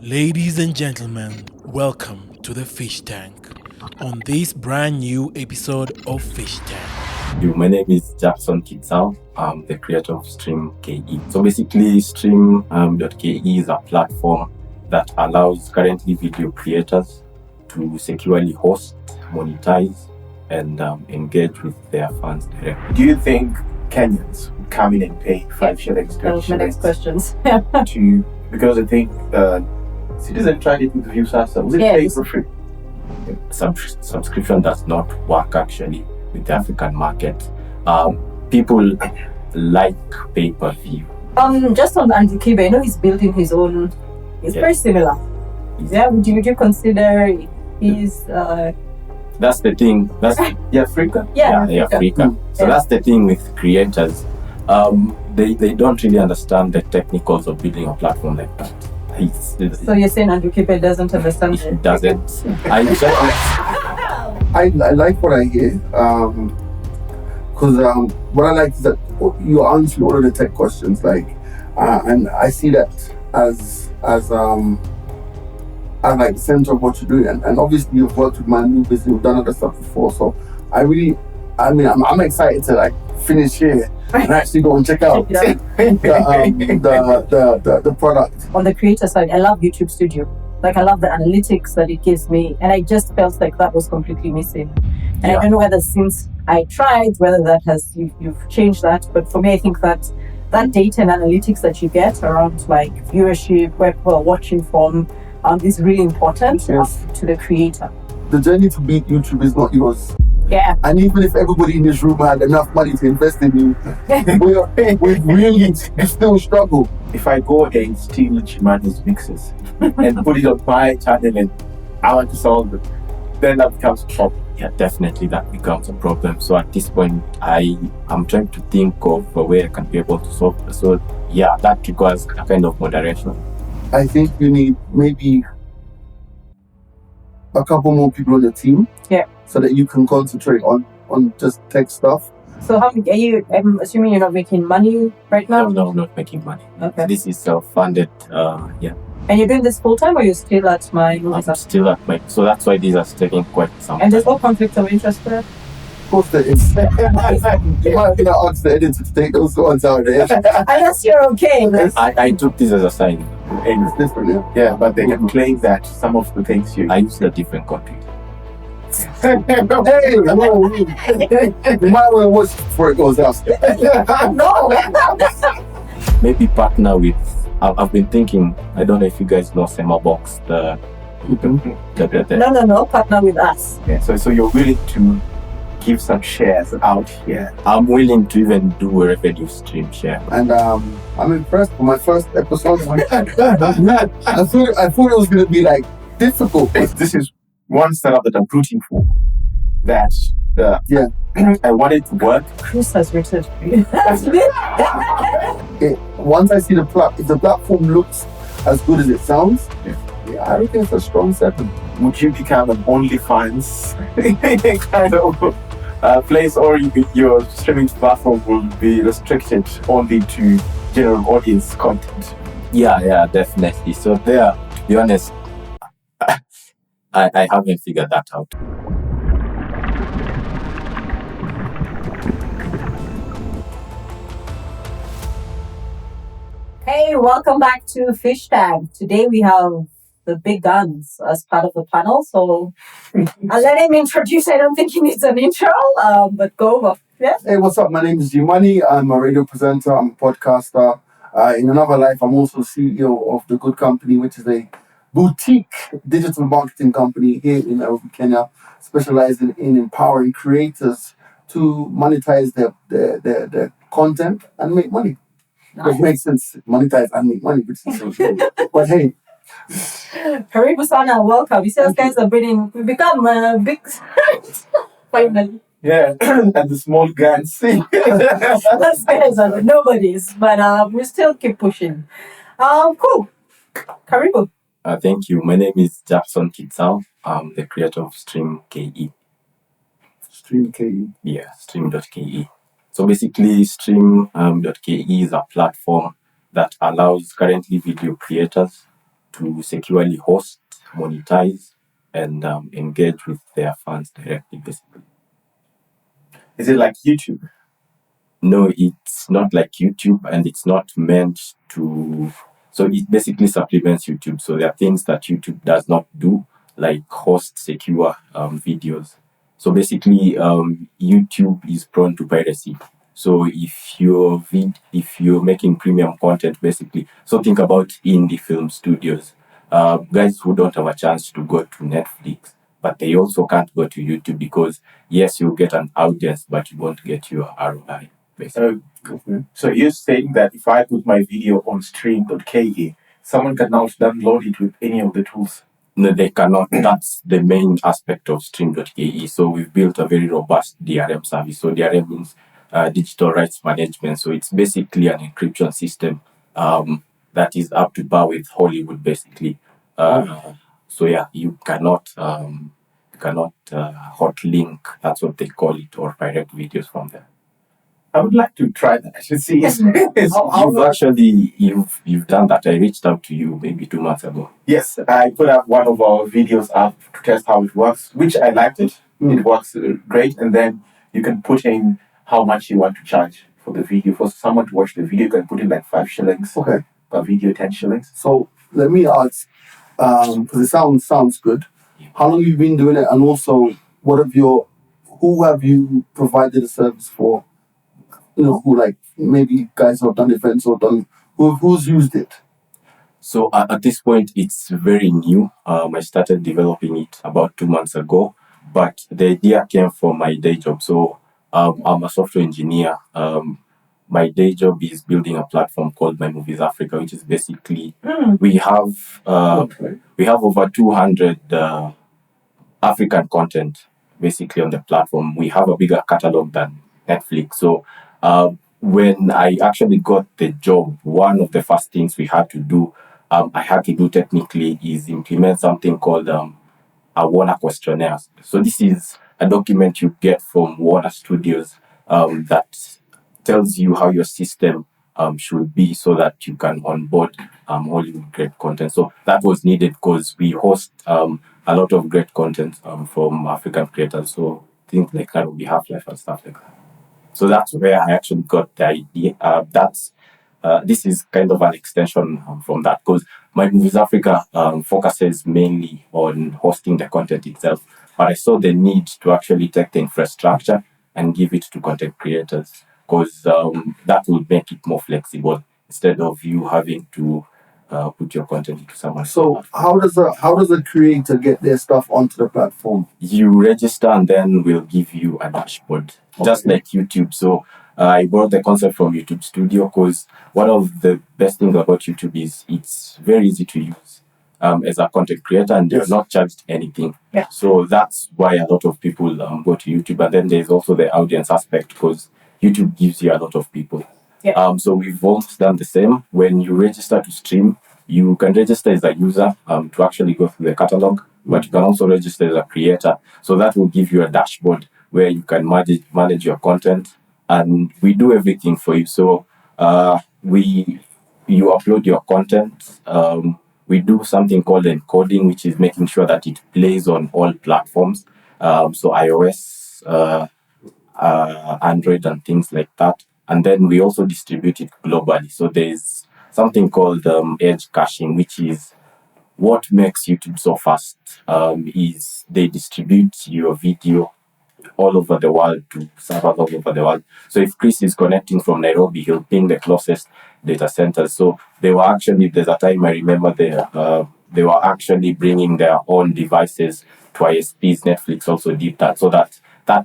Ladies and gentlemen, welcome to the Fish Tank. On this brand new episode of Fish Tank. My name is Jackson Kitsao. I'm the creator of Stream.ke. So basically, Stream.ke is a platform that allows currently video creators to securely host, monetize, and engage with their fans directly. Do you think Kenyans would come in and pay 5 shillings? That was my next questions. Because I think Citizen tried it with Viewsasa. Was it paid for free? Subscription does not work actually with the African market. People like pay-per-view. Just on Andrew Kibe, I know he's building his own. It's very similar. Yeah, would you consider he's That's the thing. That's Africa. Africa. So that's the thing with creators. They don't really understand the technicals of building a platform like that. So you're saying Andrew Kipe doesn't understand it? He doesn't. I like what I hear. Because what I like is that you answer all of the tech questions, and I see that as like the center of what you're doing. And obviously you've worked with my new business, you've done other stuff before. So I'm excited to finish here and actually go and check out the product. On the creator side, I love YouTube Studio. I love the analytics that it gives me, and I just felt like that was completely missing. And I don't know whether since I tried, whether that has you've changed that. But for me, I think that data and analytics that you get around viewership, where people are watching from, is really important to the creator. The journey to beat YouTube is not yours. Yeah. And even if everybody in this room had enough money to invest in you, we really still struggle. If I go and steal Chimani's mixes and put it on my channel and I want to solve it, then that becomes a problem. Yeah, definitely that becomes a problem. So at this point, I'm trying to think of a way I can be able to solve it. So yeah, that requires a kind of moderation. I think you need maybe a couple more people on the team. Yeah. So that you can concentrate on just tech stuff. So how are you? I'm assuming you're not making money right now? No, I'm not making money. Okay. This is self-funded. Yeah. And you're doing this full time, or you're still at my? I'm still at my. So that's why these are taking quite some. And there's no conflict of interest there. Of course there is. You might have asked the editor to take those ones out there. Unless you're okay. I took this as a sign. And it's different, yeah. But they can claim that some of the things I use a different country. Hey, you might want to watch before it goes out. No. Maybe partner with. I've been thinking. I don't know if you guys know Semabox. No. Partner with us. Yeah. So you're willing to give some shares out here? I'm willing to even do a revenue stream share. And I'm impressed with my first episode. I thought it was going to be difficult. This is one startup that I'm rooting for. That I want it to work. Chris has written. Once I see if the platform looks as good as it sounds, I reckon it's a strong 7. Would you become an OnlyFans kind of place, or your streaming platform will be restricted only to general audience content? Yeah, definitely. So there, to be honest, I haven't figured that out. Hey, welcome back to Fish Tank. Today we have the big guns as part of the panel. So I'll let him introduce. I don't think he needs an intro, but go over. Yeah. Hey, what's up? My name is Jimani. I'm a radio presenter. I'm a podcaster. In another life, I'm also CEO of The Good Company, which is a boutique digital marketing company here in Nairobi, Kenya, specializing in empowering creators to monetize their content and make money. Nice. It makes sense, monetize and make money, which is so true. But hey. Karibu sana, welcome. You see, those guys are we've become big. Finally. Yeah, and the small guns. Those guys are nobodies, but we still keep pushing. Cool. Karibu. Thank you. My name is Jackson Kitsao. I'm the creator of Stream.ke. Stream.ke? Yeah, Stream.ke. So basically, Stream.ke is a platform that allows currently video creators to securely host, monetize, and engage with their fans directly, basically. Is it like YouTube? No, it's not like YouTube, and it's not meant to. So it basically supplements YouTube. So there are things that YouTube does not do, like host secure videos. So basically, YouTube is prone to piracy. So if you're making premium content, basically, so think about indie film studios, guys who don't have a chance to go to Netflix, but they also can't go to YouTube because yes, you'll get an audience, but you won't get your ROI. Basically. So you're saying that if I put my video on Stream.ke, someone can now download it with any of the tools? No, they cannot. That's the main aspect of Stream.ke. So we've built a very robust DRM service. So DRM means digital rights management. So it's basically an encryption system that is up to par with Hollywood, basically. So yeah, you cannot hot link. That's what they call it, or pirate videos from there. I would like to try that. I should see. You've done that. I reached out to you maybe 2 months ago. Yes, I put up one of our videos up to test how it works, which I liked it. It works great, and then you can put in how much you want to charge for the video. For someone to watch the video, you can put in like 5 shillings. Okay. Per video, 10 shillings. So let me ask, because it sounds good. How long have you been doing it, and also who have you provided a service for? Who, like, maybe guys have done events or who's used it? So at this point, it's very new. I started developing it about 2 months ago, but the idea came from my day job. So I'm a software engineer. My day job is building a platform called My Movies Africa, which is basically we have over 200 African content basically on the platform. We have a bigger catalog than Netflix. So when I actually got the job, one of the first things we had to do, I had to do technically, is implement something called a Warner questionnaire. So this is a document you get from Warner Studios that tells you how your system should be so that you can onboard Hollywood great content. So that was needed because we host a lot of great content from African creators. So things like that will be Half-Life and stuff like that. So that's where I actually got the idea. This is kind of an extension from that, because My Movies Africa focuses mainly on hosting the content itself. But I saw the need to actually take the infrastructure and give it to content creators, because that would make it more flexible instead of you having to put your content into someone. So how does a creator get their stuff onto the platform? You register, and then we'll give you a dashboard, just like YouTube. So I brought the concept from YouTube Studio, because one of the best things about YouTube is it's very easy to use as a content creator, and you're not charged anything. Yeah. So that's why a lot of people go to YouTube. And then there's also the audience aspect, because YouTube gives you a lot of people. Yeah. So we've also done the same. When you register to stream, you can register as a user to actually go through the catalog, but you can also register as a creator. So that will give you a dashboard where you can manage your content, and we do everything for you. So you upload your content. We do something called encoding, which is making sure that it plays on all platforms. So iOS, Android, and things like that. And then we also distribute it globally. So there's something called edge caching, which is what makes YouTube so fast. Is they distribute your video all over the world to servers all over the world. So if Chris is connecting from Nairobi, he'll ping the closest data centers. So there's a time I remember they were actually bringing their own devices to ISPs. Netflix also did that, so that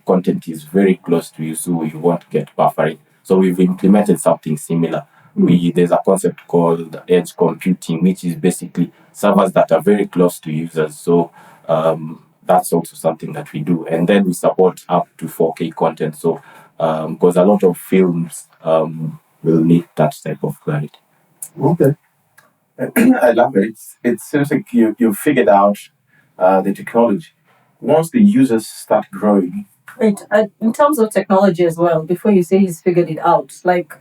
content is very close to you, so you won't get buffering. So we've implemented something similar. There's a concept called edge computing, which is basically servers that are very close to users. So that's also something that we do. And then we support up to 4K content. So because a lot of films will need that type of clarity. Okay. I love it. It seems like you figured out the technology. Once the users start growing. Wait, in terms of technology as well, before you say he's figured it out, like,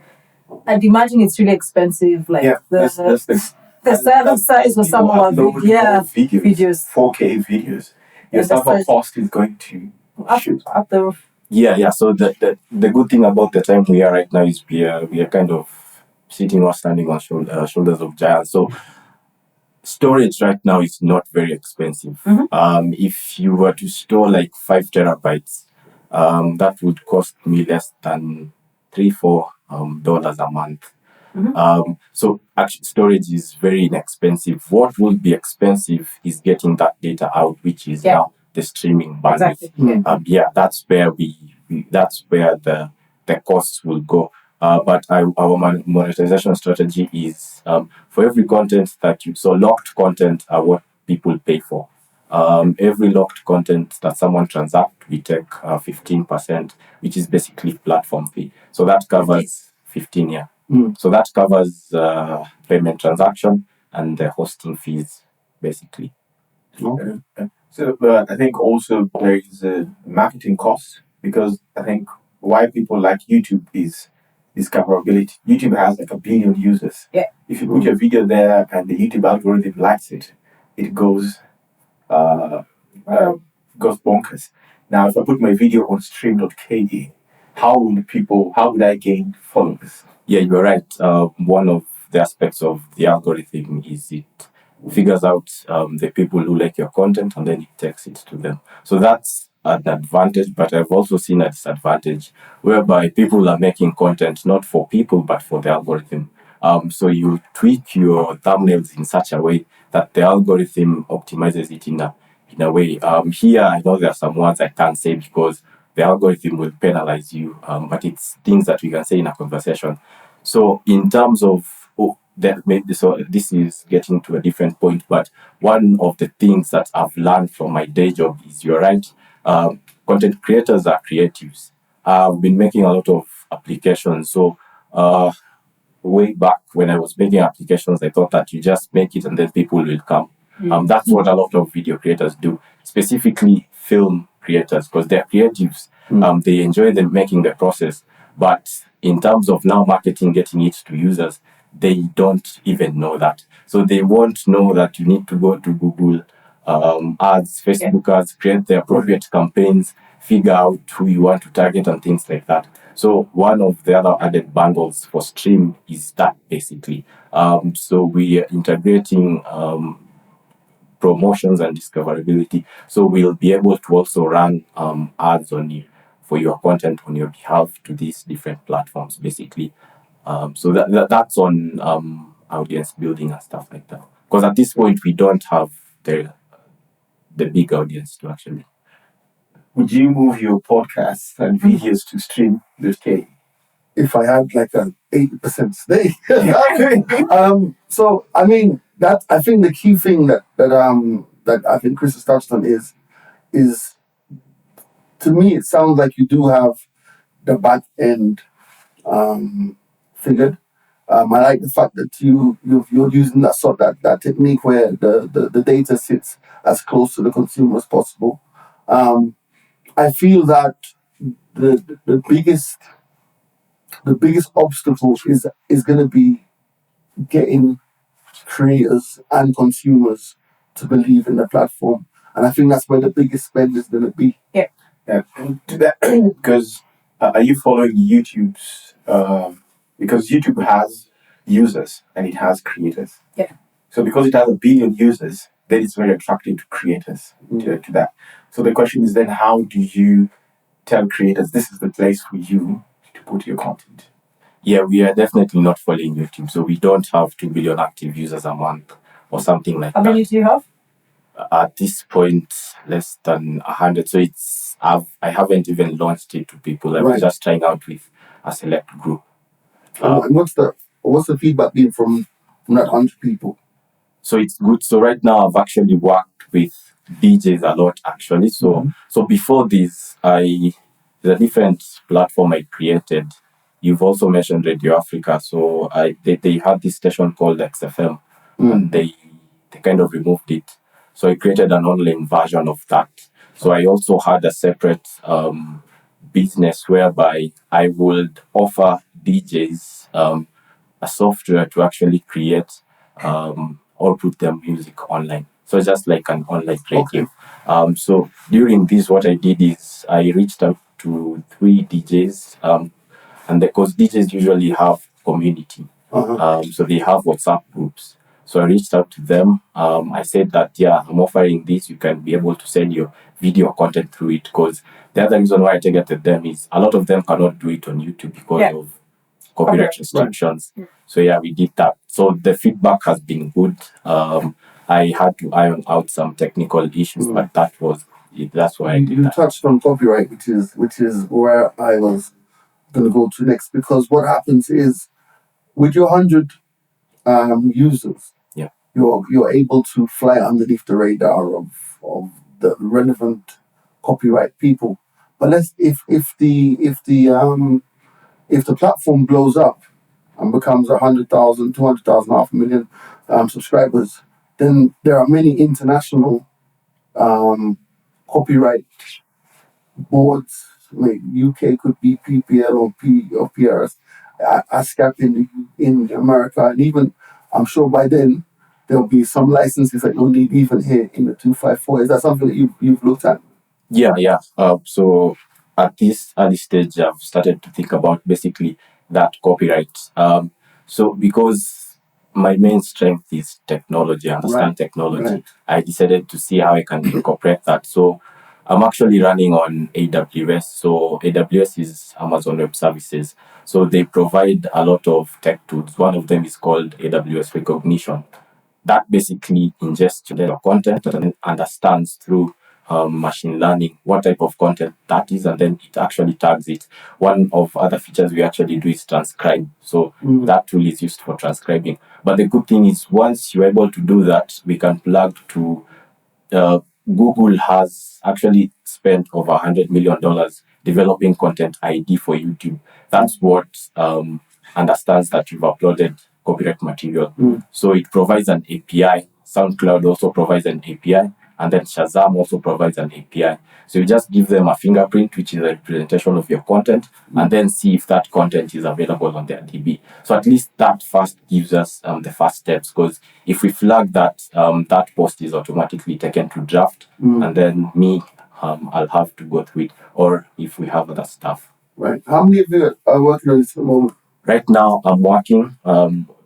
I'd imagine it's really expensive. Like, Yeah, that's the The server size of some of our upload videos. 4K videos. Your And the server size- cost is going to shoot. up the roof. Yeah. So the good thing about the time we are right now is we are kind of sitting or standing on shoulders of giants. So storage right now is not very expensive. If you were to store like 5 terabytes, that would cost me less than $3-4 a month. So actually storage is very inexpensive. What will be expensive is getting that data out, which is now the streaming bandwidth. Exactly. That's where that's where the costs will go. But our monetization strategy is for every content that so locked content are what people pay for. Every locked content that someone transacts, we take 15%, which is basically platform fee. So that covers 15, yeah. So that covers payment transaction and the hosting fees, basically. Okay. So I think also there is a marketing cost, because I think why people like YouTube is discoverability. YouTube has like 1 billion users. Yeah. If you put your video there and the YouTube algorithm likes it, it goes bonkers. Now, if I put my video on Stream.ke, how would I gain followers? Yeah, you're right. One of the aspects of the algorithm is it figures out the people who like your content and then it takes it to them. So that's an advantage, but I've also seen a disadvantage whereby people are making content not for people but for the algorithm. So you tweak your thumbnails in such a way that the algorithm optimizes it in a way. Here I know there are some words I can't say because the algorithm will penalize you, but it's things that we can say in a conversation. So in terms of this is getting to a different point, but one of the things that I've learned from my day job is, you're right, content creators are creatives. I've been making a lot of applications. So way back when I was making applications, I thought that you just make it and then people will come. That's what a lot of video creators do, specifically film creators, because they're creatives. They enjoy making the process, but in terms of now marketing, getting it to users, they don't even know that. So they won't know that you need to go to Google ads, Facebook ads, create the appropriate campaigns, figure out who you want to target and things like that. So one of the other added bundles for Stream is that, basically. So we are integrating promotions and discoverability. So we'll be able to also run ads on you for your content on your behalf to these different platforms, basically. So that's on audience building and stuff like that. Because at this point we don't have the big audience to actually. Would you move your podcasts and videos to Stream.ke? If I had like an 80% stake. So I mean that I think the key thing that I think Chris has touched on is to me it sounds like you do have the back end figured. I like the fact that you're using that technique where the data sits as close to the consumer as possible. I feel that the biggest obstacle is going to be getting creators and consumers to believe in the platform, and I think that's where the biggest spend is going to be. Yeah, and to that, because are you following YouTube's? Because YouTube has users and it has creators. Yeah. So because it has 1 billion users, then it's very attractive to creators to that. So the question is then, how do you tell creators this is the place for you to put your content? Yeah, we are definitely not following YouTube, so we don't have 2 billion active users a month or something like that. How many do you have? At this point, less than 100. So I haven't even launched it to people. I was just trying out with a select group. And what's the feedback been from that 100 people? So it's good. So right now I've actually worked with DJs a lot, actually. So before this, there's a different platform I created. You've also mentioned Radio Africa. So they had this station called XFM, and they kind of removed it. So I created an online version of that. So I also had a separate business whereby I would offer DJs a software to actually create or put their music online. So just like an online radio. Okay. So during this, what I did is I reached out to 3 DJs, and because DJs usually have community, so they have WhatsApp groups. So I reached out to them. I said that, yeah, I'm offering this. You can be able to send your video content through it. Because the other reason why I targeted them is a lot of them cannot do it on YouTube because of copyright restrictions. So yeah, we did that. So the feedback has been good. I had to iron out some technical issues, but that's why I did You that. touched on copyright, which is where I was going to go to next, because what happens is with your 100 users, Yeah. you're able to fly underneath the radar of the relevant copyright people. But if the platform blows up and becomes 100,000, 200,000, 500,000 subscribers, then there are many international copyright boards. Like UK could be PPL or PRS, ASCAP in America, and even I'm sure by then there'll be some licenses that you'll need even here in the 254. Is that something that you've looked at? Yeah. So at this early stage, I've started to think about basically that copyright. So because my main strength is technology, I understand technology, Right. I decided to see how I can incorporate that. So I'm actually running on AWS. So AWS is Amazon Web Services. So they provide a lot of tech tools. One of them is called AWS Recognition. That basically ingests your content and understands through machine learning what type of content that is, and then it actually tags it. One of other features we actually do is transcribe. So that tool is used for transcribing. But the good thing is once you're able to do that, we can plug to Google has actually spent over $100 million developing content ID for YouTube. That's what understands that you've uploaded copyright material. So it provides an API. SoundCloud also provides an API. And then Shazam also provides an API. So you just give them a fingerprint, which is a representation of your content, and then see if that content is available on their DB. So at least that first gives us the first steps, because if we flag that that post is automatically taken to draft, and then me, I'll have to go through it, or if we have other stuff. Right. How many of you are working on this at the moment? Right now, I'm working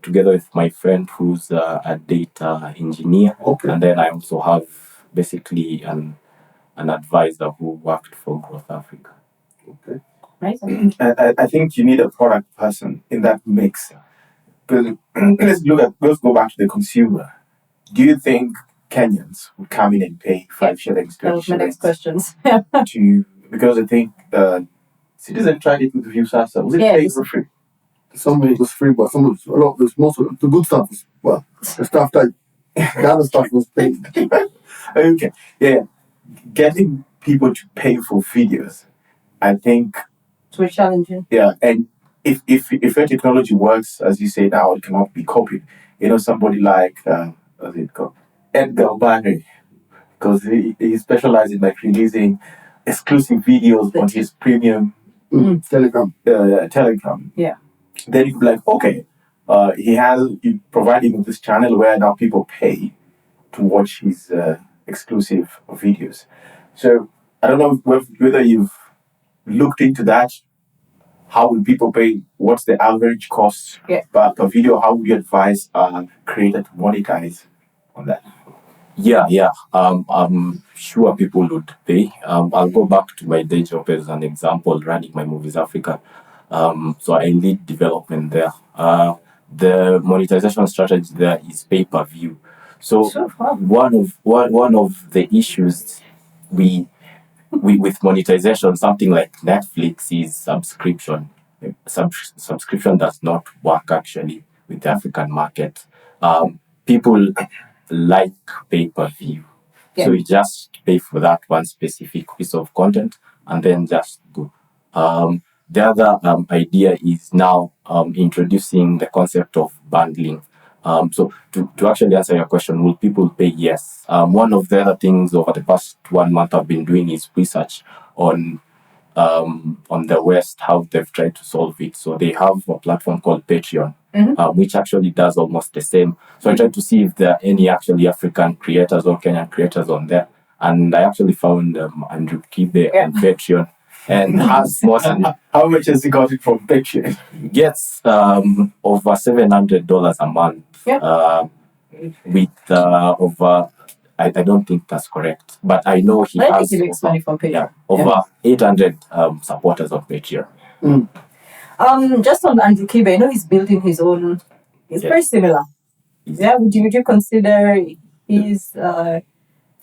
together with my friend who's a data engineer. Okay. And then I also have basically an advisor who worked for Growth Africa. Okay. Right. I think you need a product person in that mix. Because let's go back to the consumer. Do you think Kenyans would come in and pay 5 shillings, That 20 was my next shillings question. because I think Citizen tried it with the View Sasa. Was it Yeah, paid it's- for free? Some of it was free, but some of it, a lot of it, most of the good stuff was, well, the stuff that the other stuff was paid. Okay. Yeah. Getting people to pay for videos, I think, So we're challenging. yeah, and if your technology works as you say now, it cannot be copied. You know, somebody like what's it called, Edgar Barry, because he specializes in like releasing exclusive videos on his premium Telegram. Telegram. Yeah. Then you could be like, okay, he providing this channel where now people pay to watch his exclusive videos. So I don't know whether you've looked into that. How will people pay? What's the average cost per video? How would you advise a creator to monetize on that? Yeah. I'm sure people would pay. I'll go back to my day job as an example, running my Movies Africa. So I lead development there. The monetization strategy there is pay-per-view. So one of the issues we with monetization, something like Netflix, is subscription. Subscription does not work actually with the African market. People like pay-per-view. So you just pay for that one specific piece of content and then just go. The other idea is now introducing the concept of bundling. So to actually answer your question, will people pay? Yes. One of the other things over the past 1 month I've been doing is research on the West, how they've tried to solve it. So they have a platform called Patreon. which actually does almost the same. So I tried to see if there are any actually African creators or Kenyan creators on there. And I actually found Andrew Kibe on Patreon. And has mostly How much has he got it from Patreon? gets over $700 a month. With over, I don't think that's correct, but I know he I has think he makes money from Patreon. over 800 supporters on Patreon. Just on Andrew Kibe, I know he's building his own. It's very similar. Yeah, would you consider he's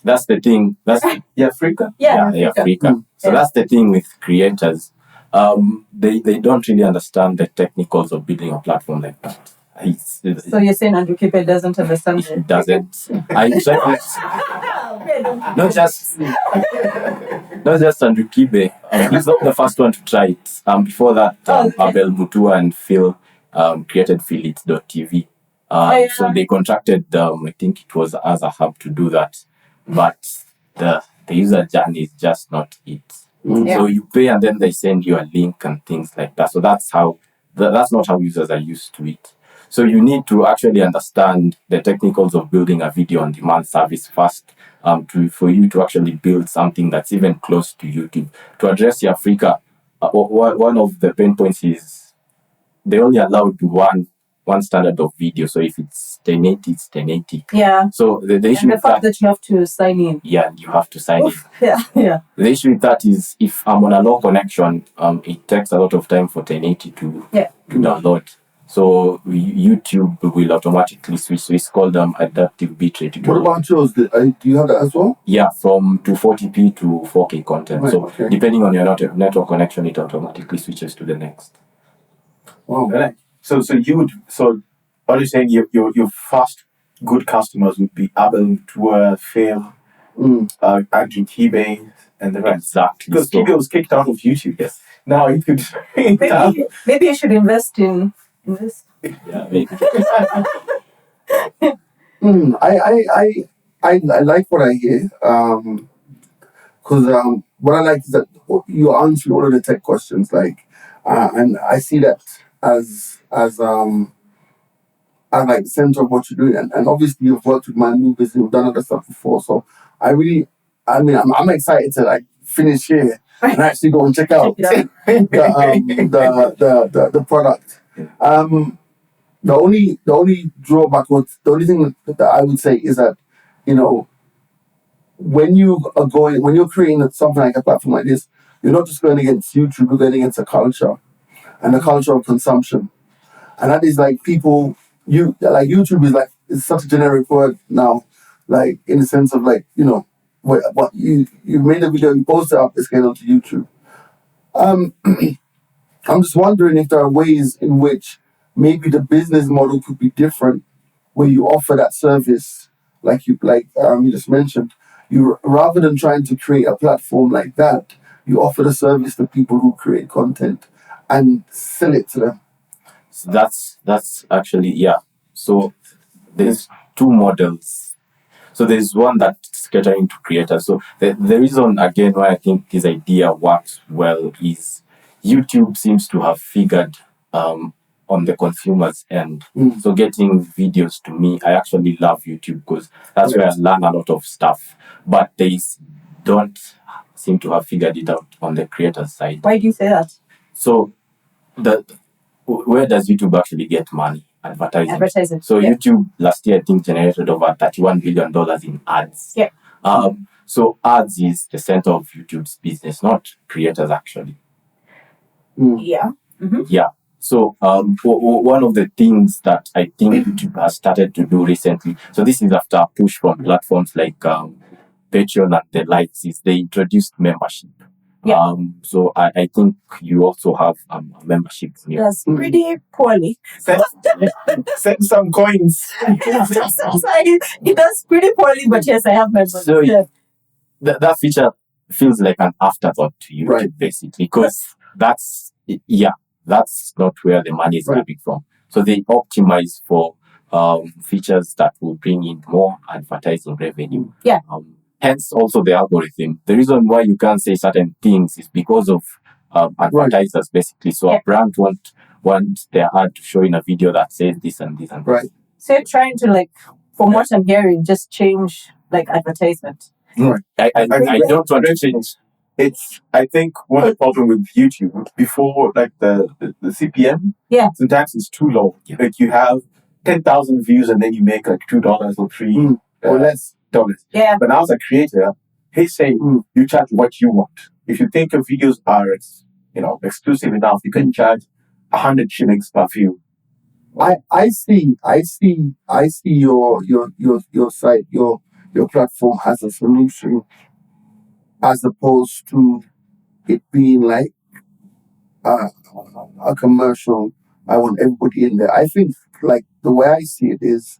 That's the thing. That's Africa? Africa. So that's the thing with creators. They don't really understand the technicals of building a platform like that. So you're saying Andrew Kibe doesn't understand He doesn't. Not just Andrew Kibe. He's not the first one to try it. Before that, Abel Mutua and Phil created Philits.tv. So they contracted, I think it was as a hub to do that. But the user journey is just not it. So you pay and then they send you a link and things like that. So that's not how users are used to it. So you need to actually understand the technicals of building a video on demand service first, for you to actually build something that's even close to YouTube. To address Africa, one of the pain points is they only allowed one standard of video. So if it's 1080, it's 1080. Yeah. So the issue and the fact that you have to sign in. Yeah, you have to sign in. Yeah. The issue with that is if I'm on a low connection, it takes a lot of time for 1080 to download. So YouTube will automatically switch. So it's called adaptive bitrate. What about yours? Do you have that as well? Yeah, from 240p to 4K content. Right, okay. Depending on your network connection, it automatically switches to the next. Wow. Right. So what are you saying? Your first good customers would be Abel, Tua, Phil, Andrew Kibe, and the rest. Exactly. Because Kibe was kicked out of YouTube. Yes. Now you could. Maybe you should invest in this. Yeah, maybe. I like what I hear. Because what I like is that you're answering all of the tech questions, and I see that as like the center of what you're doing, and obviously you've worked with my movies and you've done other stuff before, so I'm excited to finish here and actually go and check out the product. The only drawback, or the only thing that I would say is that, when you're creating something like a platform like this, you're not just going against YouTube, you're going against a culture, and the culture of consumption. And that is YouTube is such a generic word now, in the sense of but you made a video, you posted it up, it's going onto YouTube. I'm just wondering if there are ways in which maybe the business model could be different, where you offer that service, you just mentioned. You, rather than trying to create a platform like that, you offer the service to people who create content and sell it to them. So that's actually, So there's two models. So there's one that's catering to creators. So the reason, again, why I think this idea works well is YouTube seems to have figured on the consumer's end. So getting videos to me, I actually love YouTube because that's where I learn a lot of stuff. But they don't seem to have figured it out on the creator's side. Why do you say that? So where does YouTube actually get money? Advertising. So YouTube last year, I think, generated over $31 billion in ads. Yeah. So ads is the center of YouTube's business, not creators actually. Yeah. Mm-hmm. Yeah. So one of the things that I think YouTube has started to do recently, so this is after a push from platforms like Patreon and the likes, is they introduced membership. Yeah. So I think you also have a membership here. That's pretty poorly. Send some coins. It does pretty poorly, but yes, I have members. So that feature feels like an afterthought to you, right, basically, because that's not where the money is coming from. So they optimize for features that will bring in more advertising revenue. Yeah. Hence, also the algorithm. The reason why you can't say certain things is because of advertisers, basically. So a brand want their ad to show in a video that says this and this and this. Right. So you're trying to, like, from what I'm hearing, just change like advertisement. I don't want to change. It's, I think, one problem with YouTube before, like the CPM, Yeah. sometimes it's too low. Yeah. Like you have 10,000 views and then you make like $2 or $3 or less. dollars. Yeah. But now as a creator, he's saying you charge what you want. If you think your videos are, exclusive enough, you can charge 100 shillings per view. I see your site, your platform as a solution, as opposed to it being like a commercial. I want everybody in there. I think, like, the way I see it is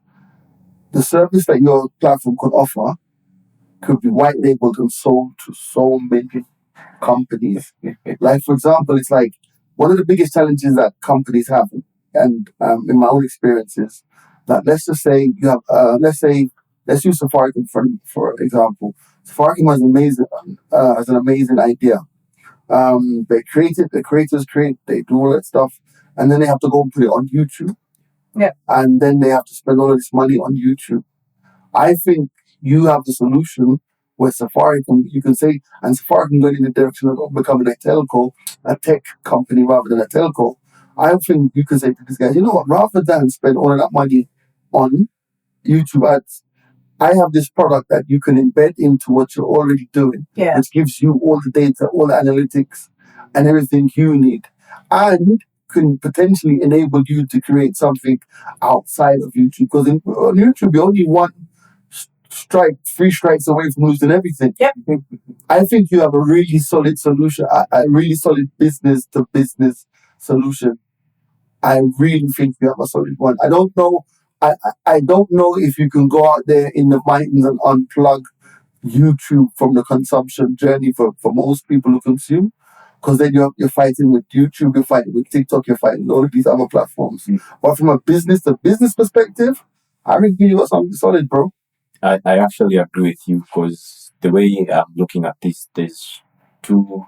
the service that your platform could offer could be white labeled and sold to so many companies. Like, for example, it's like one of the biggest challenges that companies have, and in my own experiences, that let's just say you have, let's use Safaricom for example. Safaricom has an amazing idea. They create it, the creators create, they do all that stuff, and then they have to go and put it on YouTube. Yeah. And then they have to spend all of this money on YouTube. I think you have the solution where Safaricom, you can say, and Safaricom going in the direction of becoming a tech company rather than a telco. I think you can say to this guy, you know what, rather than spend all of that money on YouTube ads, I have this product that you can embed into what you're already doing, Yeah. which gives you all the data, all the analytics, and everything you need, and can potentially enable you to create something outside of YouTube. Because on YouTube, you're only one three strikes away from losing everything. Yep. I think you have a really solid solution, a really solid business to business solution. I really think you have a solid one. I don't know. I don't know if you can go out there in the mines and unplug YouTube from the consumption journey for most people who consume, because then you're fighting with YouTube, you're fighting with TikTok, you're fighting with all of these other platforms. But from a business to business perspective, I think you got something solid, bro. I actually agree with you, because the way I'm looking at this, there's two.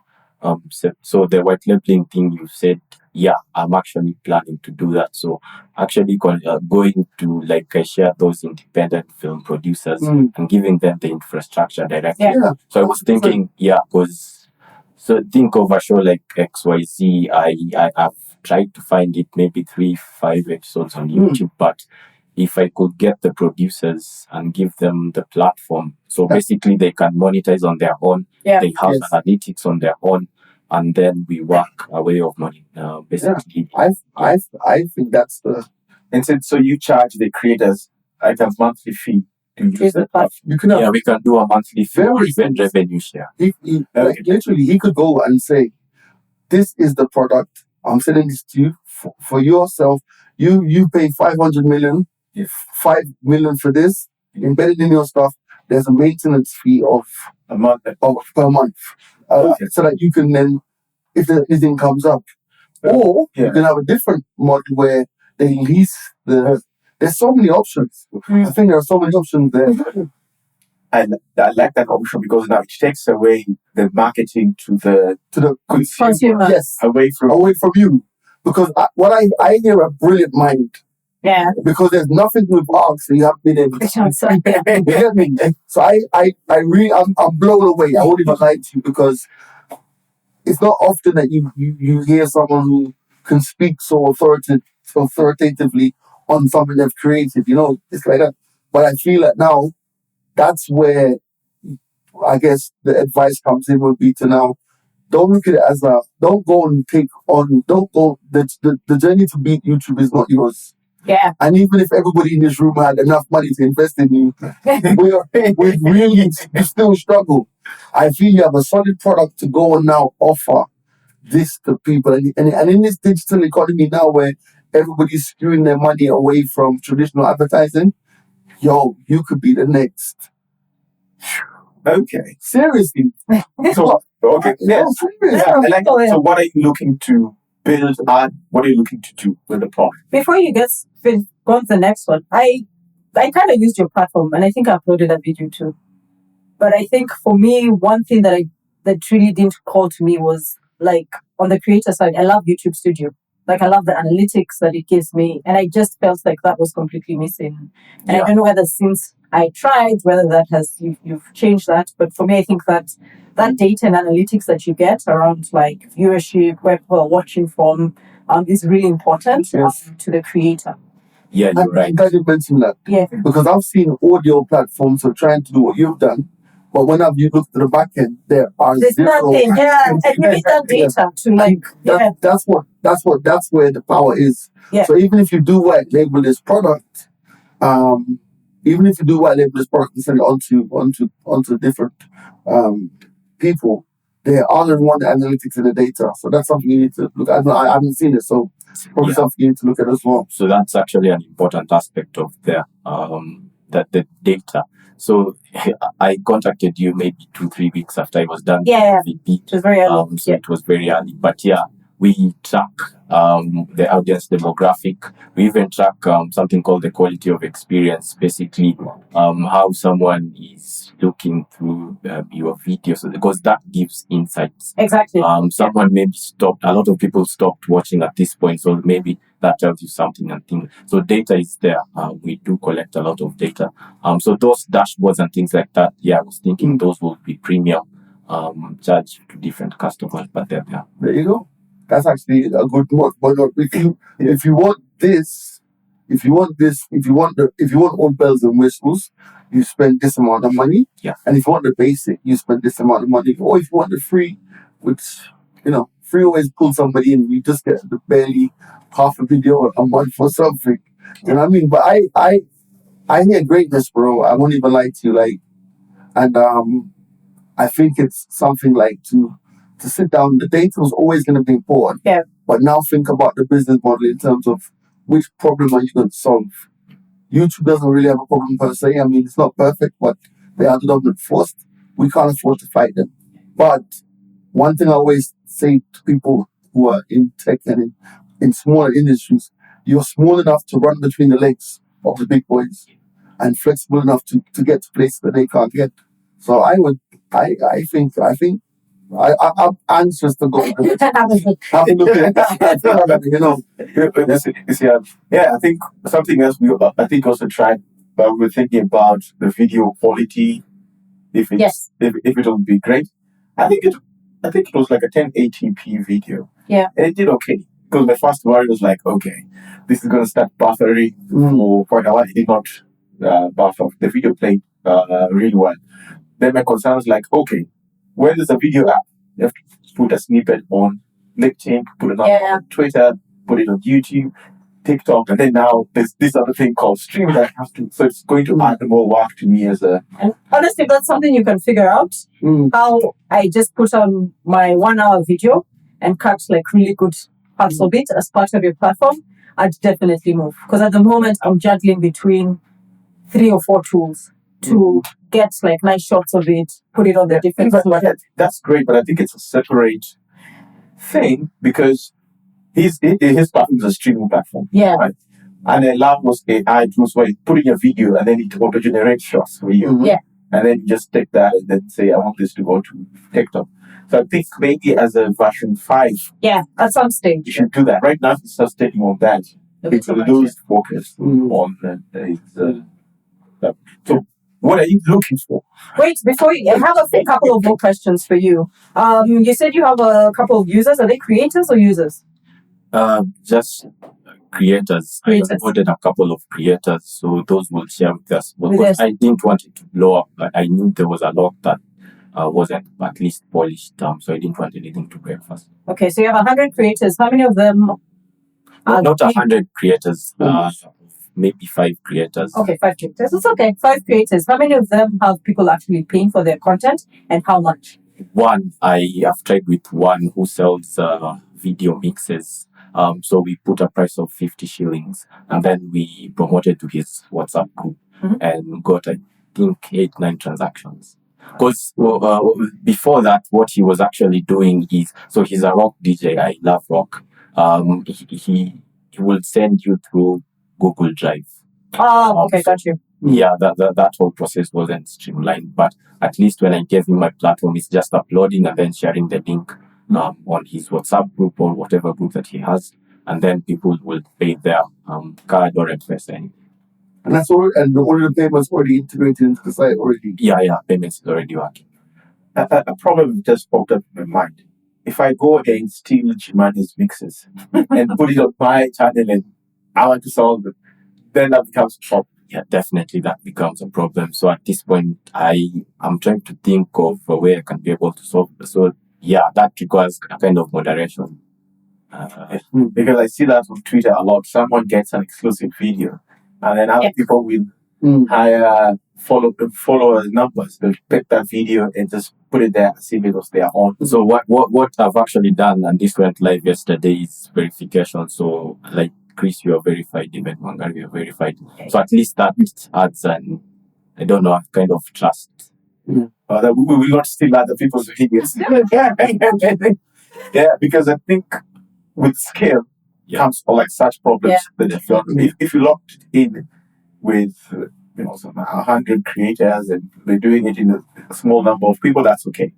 So the white labeling thing you said, yeah, I'm actually planning to do that. So actually going to, like, share those independent film producers and giving them the infrastructure directly. Yeah. So I was thinking, because so think of a show like XYZ. I've tried to find it, maybe 3-5 episodes on YouTube, but if I could get the producers and give them the platform, so basically they can monetize on their own. Yeah. They have analytics on their own, and then we work a way of money. Basically, I think that's the. And so you charge the creators like a monthly fee to use the platform. You can have we can do a monthly fee or Very even revenue share. like, literally, he could go and say, "This is the product. I'm selling this to you for yourself. You pay 500 million, 5 million for this, embedded in your stuff. There's a maintenance fee of A month. per month, so that you can then, if anything comes up, or you can have a different model where they lease the. There's so many options. I think there are so many options there. And I like that option because now it takes away the marketing to the Consumer. Yes, away from you, because I hear a brilliant mind. Yeah. Because there's nothing with arcs that you have been able to. You get me? So I really, I'm blown away. I won't even lie to you, because it's not often that you hear someone who can speak so authoritatively on something they've created. It's like that. But I feel that now, that's where I guess the advice comes in, would be to now, don't look at it as don't go and take on, the journey to beat YouTube is not yours. Yeah. And even if everybody in this room had enough money to invest in you, we really still struggle. I feel you have a solid product to go and now offer this to people. And in this digital economy now, where everybody's skewing their money away from traditional advertising, you could be the next. Okay. Seriously. So okay. No, serious. Yeah, I like it. So what are you looking to build on? What are you looking to do with the product? Before you go on to the next one, I kind of used your platform, and I think I uploaded that video too. But I think for me, one thing that really didn't call to me was, like, on the creator side, I love YouTube Studio. Like I love the analytics that it gives me, and I just felt like that was completely missing. And Yeah. I don't know whether since I tried, whether that has you've changed that. But for me, I think that data and analytics that you get around like viewership, where people are watching from, is really important Yes. to the creator. Yeah, you're right. I'm glad you mentioned that. Yeah. Because I've seen audio platforms are trying to do what you've done, but when you looked at the back end, there are There's zero. nothing. Yeah, and you need that data to like. That's where the power is. Yeah. So even if you do white label this product, and send it onto different people, they are the one the analytics and the data. So that's something you need to look at. I haven't seen it, so it's probably something you need to look at as well. So that's actually an important aspect of the data. So I contacted you maybe 2-3 weeks after I was done with VP. It was very early. So it was very early. But yeah, we track the audience demographic. We even track something called the quality of experience, basically how someone is looking through your videos, because that gives insights. Exactly. Someone maybe stopped, a lot of people stopped watching at this point, so maybe that tells you something and things. So data is there. We do collect a lot of data. So those dashboards and things like that, I was thinking those will be premium charged to different customers, but they're there. There you go. That's actually a good one. But if you want all bells and whistles, you spend this amount of money. Yeah. And if you want the basic, you spend this amount of money. Or if you want the free, which free always pulls somebody in. You just get barely half a video a month or something. You know what I mean? But I hear greatness, bro. I won't even lie to you. I think it's something like to sit down. The data was always going to be important. Yeah. But now think about the business model in terms of which problem are you going to solve. YouTube doesn't really have a problem per se. I mean, it's not perfect, but they are the dominant force. We can't afford to fight them. But one thing I always say to people who are in tech and in smaller industries, you're small enough to run between the legs of the big boys and flexible enough to get to places that they can't get. So I think I'm anxious to go. Have a look at I think something else I think also tried, but we were thinking about the video quality. If it will be great, I think it was like a 1080p video. Yeah. And it did okay. Because my first worry was like, okay, this is going to start buffering for quite a while. It did not buffer. The video played really well. Then my concern was like, okay, where is the video app? You have to put a snippet on LinkedIn, put it on Twitter, put it on YouTube, TikTok, and then now there's this other thing called Stream that I have to. So it's going to add more work to me as a. And honestly, that's something you can figure out. How I just put on my 1 hour video and cut like really good parts of it as part of your platform. I'd definitely move, because at the moment I'm juggling between 3 or 4 tools to get like nice shots of it, put it on the different. That's great, but I think it's a separate thing because his platform is a streaming platform. Yeah. Right? And I love those AI tools where you put in your video and then it auto generates shots for you. Yeah. And then you just take that and then say, I want this to go to TikTok. So I think maybe as a version 5. Yeah, at some stage. You should do that. Right now, it's just taking on that. It's lose focus on so what are you looking for? Wait, I have a couple of more questions for you. You said you have a couple of users. Are they creators or users? Just creators. I onboarded a couple of creators, so those will share with us. But I didn't want it to blow up. I knew there was a lot that wasn't at least polished, so I didn't want anything to break fast. Okay, so you have 100 creators. How many of them? Not 100 creators. Maybe 5 creators. Okay, 5 creators. It's okay. 5 creators. How many of them have people actually paying for their content, and how much? One, I have tried with one who sells video mixes. So we put a price of 50 shillings, and then we promoted to his WhatsApp group and got, I think, 8-9 transactions. Because before that, what he was actually doing is, so he's a rock DJ. I love rock. He will send you through Google Drive. Oh, okay, got you. Yeah, that whole process wasn't streamlined, but at least when I gave him my platform, it's just uploading and then sharing the link on his WhatsApp group or whatever group that he has. and then people will pay their card or M-Pesa. And that's all. And all the payments already integrated into the site already. Yeah, payments is already working. A problem just popped up in my mind. If I go and steal Jimani's mixes and put it on my channel and I want to solve it, then that becomes a problem. Yeah, definitely that becomes a problem. So at this point, I'm trying to think of a way I can be able to solve it. So yeah, that requires a kind of moderation. Because I see that on Twitter a lot. Someone gets an exclusive video, and then other people will hire follower numbers. They'll pick that video and just put it there as if it was their own. So what I've actually done, and this went live yesterday, is verification. So like Chris, you are verified, even Wangari, you are verified. So at least that adds an, I don't know, kind of trust. That we will not steal other people's videos. Yeah, because I think with scale comes like such problems that if you locked in with some 100 creators and they're doing it in a small number of people, that's okay.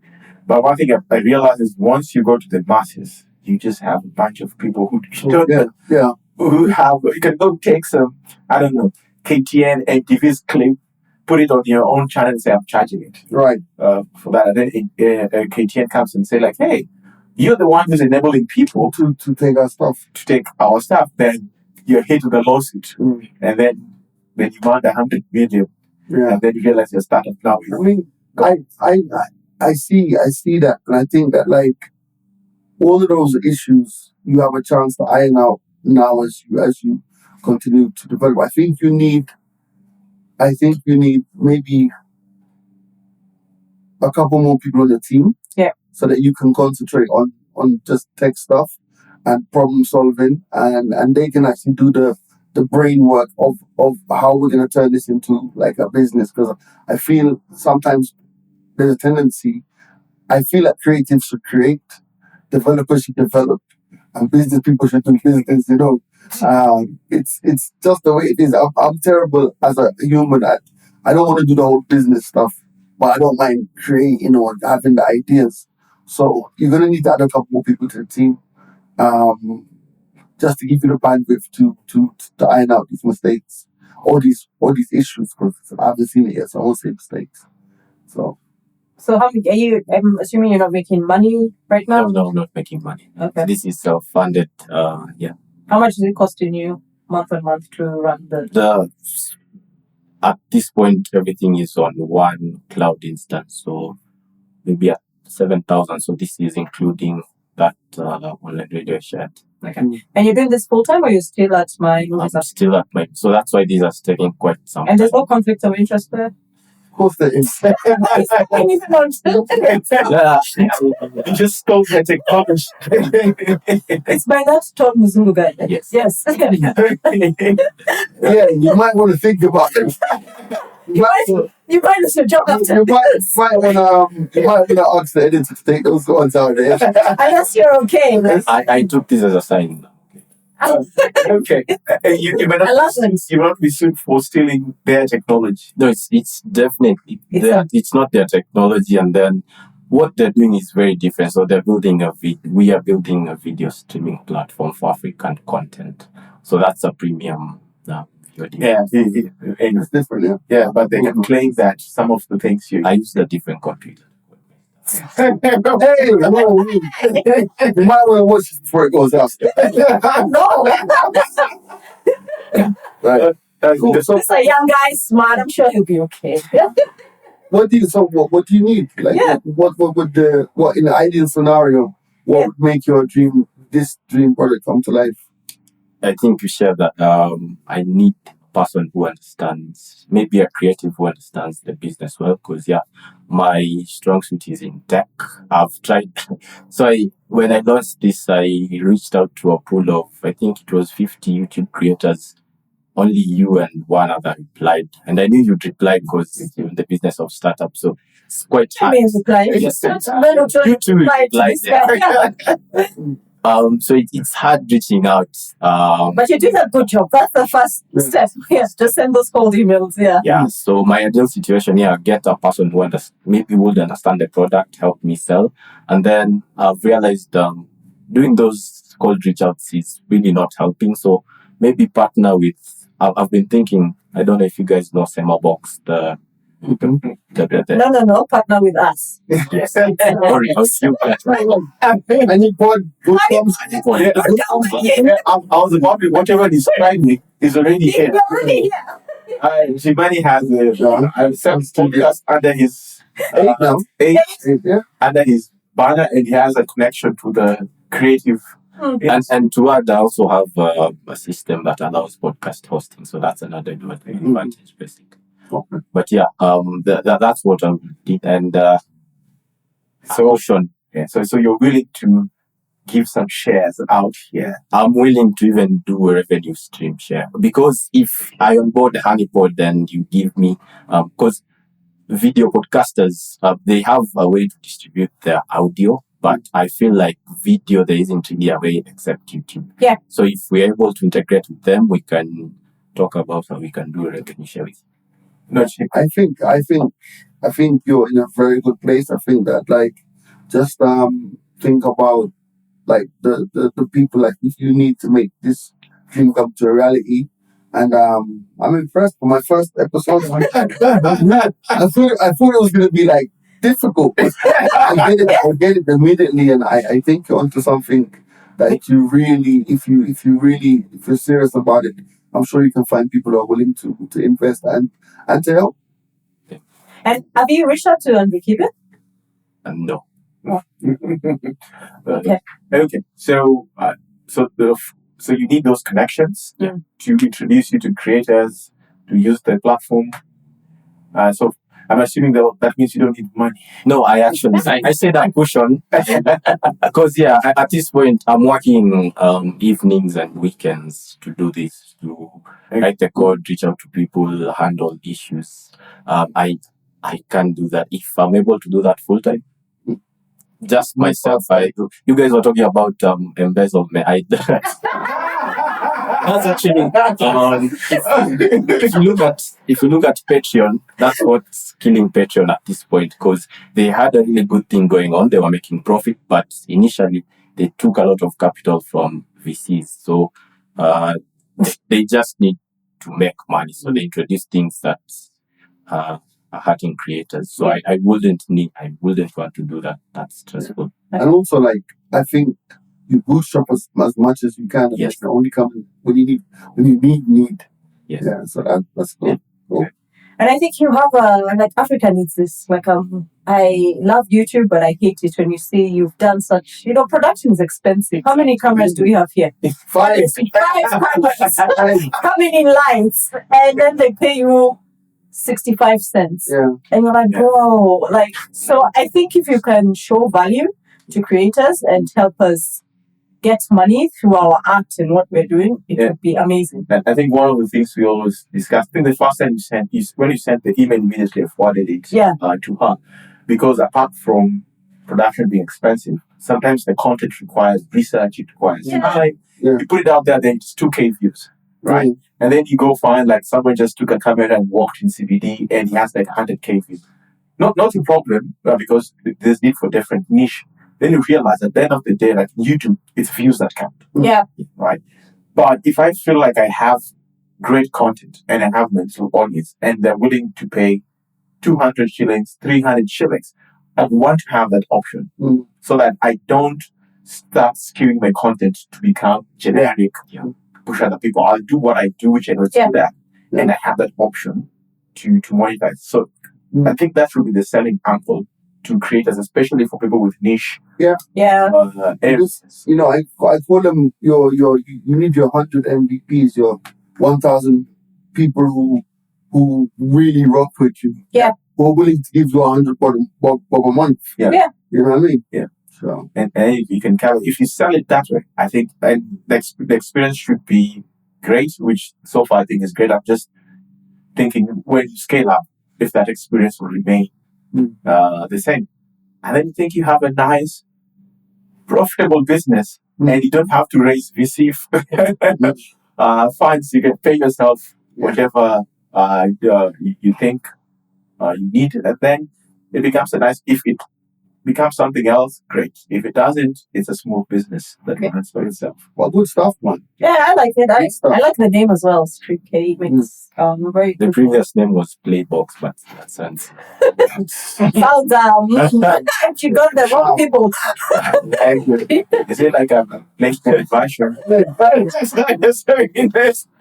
But one thing I realize is once you go to the masses, you just have a bunch of people who you can go take some, I don't know, KTN and TV's clip, put it on your own channel and say, I'm charging it. Right. For that. And then KTN comes and say like, hey, you're the one who's enabling people to take our stuff. To take our stuff. Then you're hit with a lawsuit. And then you demand 100 million. Yeah. And then you realize your startup now. I mean, I see that, and I think that like all of those issues you have a chance to iron out now as you continue to develop. I think you need maybe a couple more people on the team. Yeah. So that you can concentrate on just tech stuff and problem solving, and they can actually do the brain work of how we're going to turn this into like a business. Because I feel sometimes there's a tendency, I feel that creatives should create, developers should develop, and business people should do business, It's just the way it is. I'm terrible as a human at, I don't want to do the whole business stuff, but I don't mind creating or having the ideas. So you're going to need to add a couple more people to the team, just to give you the bandwidth to iron out these mistakes, all these issues, because I haven't seen it yet, so I won't say mistakes. So how are you? I'm assuming you're not making money right now. No, I'm not making money. Okay. This is self-funded. How much is it costing you month on month to run at this point, everything is on one cloud instance, so maybe at 7,000. So this is including that online radio chat. Okay. And you're doing this full time, or you're still at my? I'm still at my. So that's why these are taking quite some. And there's no conflict of interest there. Of course there is. You just stole the technology. It's by that Tom Muzungu guy. Yes. Yeah, you might want to think about it. You might lose your job after you might want to ask the editor to take those ones out there. Unless you're okay. Right? I took this as a sign. Okay. You may not be sued for stealing their technology. No, it's definitely it's not their technology, and then what they're doing is very different. So they're building we are building a video streaming platform for African content. So that's a premium. It's different, yeah. But they can claim that some of the things I use a different computer. Hey, you might want to watch this before it goes out. Right. Cool. So this is a young guy, smart. I'm sure he'll be okay. What do you need? Like, what in the ideal scenario? What would make this dream project come to life? I think you share that. I need a person who understands, maybe a creative who understands the business well, because my strong suit is in tech. I've tried. So when I launched this, I reached out to a pool of, I think it was 50 YouTube creators. Only you and one other replied. And I knew you'd reply because it's in the business of startups. So it's quite hard. Yes. You two replied. So it's hard reaching out. But you did a good job. That's the first step. Yes, just send those cold emails. Yeah. So my ideal situation get a person who maybe would understand the product, help me sell. And then I've realized doing those cold reach outs is really not helping. So maybe partner with. I've been thinking. I don't know if you guys know Semabox, the No. Partner with us. Yes. Sorry, Any pod good comes. I was about to, whatever described me is already here. Jimani has a podcast under his Eight, yeah. under his banner, and he has a connection to the creative. and to add, I also have a system that allows podcast hosting, so that's another advantage, basically. Okay. But yeah, that's what I'm doing. And So you're willing to give some shares out here. I'm willing to even do a revenue stream share, because if I onboard the Honeypot, then you give me because video podcasters they have a way to distribute their audio, but I feel like video there isn't really a way except YouTube. Yeah. So if we're able to integrate with them, we can talk about how we can do a revenue share with. I think you're in a very good place. I think that just think about the people, like if you need to make this dream come to a reality. And I'm impressed for my first episode. I thought it was gonna be difficult. I get it immediately, and I think you're onto something that you really, if you're serious about it, I'm sure you can find people who are willing to invest and to help. And have you reached out to Andrew Keep it? No. Okay. Okay. So you need those connections to introduce you to creators to use the platform. So I'm assuming that means you don't need money. No, I say that cushion because at this point I'm working evenings and weekends to do this, to write the code, reach out to people, handle issues. I can't do that. If I'm able to do that full time, just myself. You guys were talking about embezzlement. That's actually if you look at Patreon, that's what's killing Patreon at this point, because they had a really good thing going on. They were making profit, but initially they took a lot of capital from VCs. So they just need to make money. So they introduced things that are hurting creators. So I wouldn't want to do that. That's stressful. And also, I think you bootstrap as much as you can. Yes. You're only coming when you need. Yes. Yeah. So that's cool. Yeah. Cool. And I think you have Africa needs this. I love YouTube, but I hate it when you see you've done such. Production is expensive. How many cameras do we have here? 5 cameras coming in lines, and then they pay you 65 cents. Yeah. And you're like, bro, so I think if you can show value to creators and help us get money through our art and what we're doing, it would be amazing. And I think one of the things we always discuss, I think the first time you sent is when you sent the email immediately, I forwarded it to her. Because apart from production being expensive, sometimes the content requires research, it requires time. You put it out there, then it's 2K views, right? And then you go find someone just took a camera and walked in CBD and he has 100K views. Not a problem, because there's need for different niche. Then you realize at the end of the day, YouTube, it's views that count. Yeah. Right. But if I feel like I have great content and I have my little audience and they're willing to pay 200 shillings, 300 shillings, I want to have that option so that I don't start skewing my content to become generic, push other people. I'll do what I do, generate that, and I have that option to monetize. So I think that should be the selling angle to creators, especially for people with niche areas. I call them you need your 100 MVPs, your 1,000 people who really rock with you. Yeah. Who are willing to give you 100 bob a month. Yeah. You know what I mean? Yeah. So and you can if you sell it that way, I think the experience should be great, which so far I think is great. I'm just thinking when you scale up, if that experience will remain the same. And then you think you have a nice, profitable business and you don't have to raise VC funds. You can pay yourself whatever you think you need. And then it becomes a nice, if it becomes something else, great. If it doesn't, it's a small business that Okay. runs for itself. Well, good stuff, man. Yeah, I like it. Good stuff. I like the name as well. Stream.ke makes very The good. previous name was Playbox, but that sounds. Sounds you got the wrong people. Is it like a PlayStation version?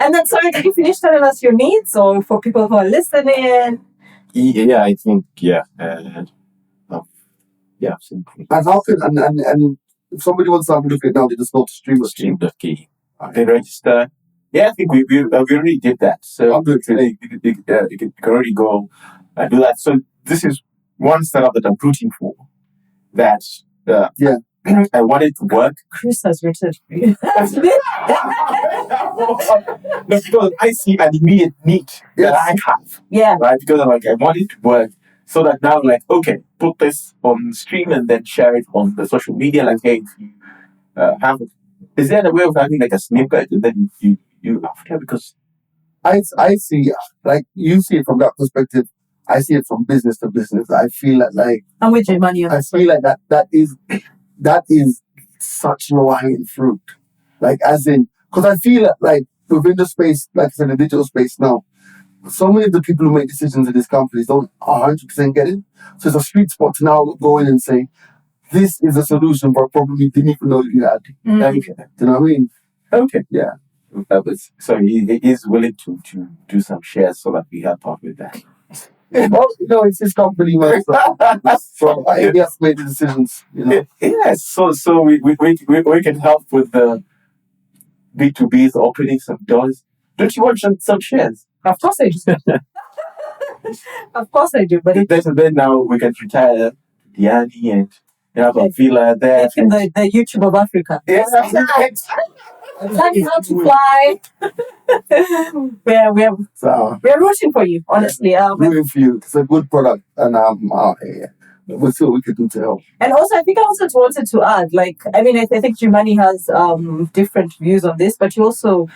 And then, sorry, can you finish telling us your needs, or for people who are listening? Yeah, I think, yeah. Yeah, absolutely. And how can and if somebody wants to have a look at it now, they just go to Stream.ke. Stream.ke. They register. Yeah, I think we already did that. So I'll do it today. you can already go do that. So this is one startup that I'm rooting for. That Yeah. I want it to work. Chris has written for you. No, because I see an immediate need that I have. Yeah. Right? Because I'm like, I want it to work. So that now I'm like, okay, put this on stream and then share it on the social media. Like, hey, if you have, is there a way of having like a snippet and then you after? Because I see, like, you see it from that perspective. I see it from business to business. I feel like I'm with you, money. I feel like that is such low hanging fruit. Like, as in, because I feel like within the space, like I said, the digital space now, so many of the people who make decisions in these companies don't 100% get it. So it's a sweet spot to now go in and say, this is a solution for a problem you didn't even know you had. okay. Do you know what I mean? Okay. Yeah. So he is willing to do some shares so that we help out with that. Well, it's his company, man. So he has made the decisions, Yes. So we can help with the B2Bs opening some doors. Don't you want some shares? Of course I do. Of course I do, but Then now we can retire Diani and have a villa there. it's in the YouTube of Africa. Yes, right. Learn how to fly. We're rooting for you, honestly. Rooting for you. It's a good product, and we'll see what we can do to help. And also, I think I also wanted to add, like, I mean, I think Jumani has different views on this, but you also,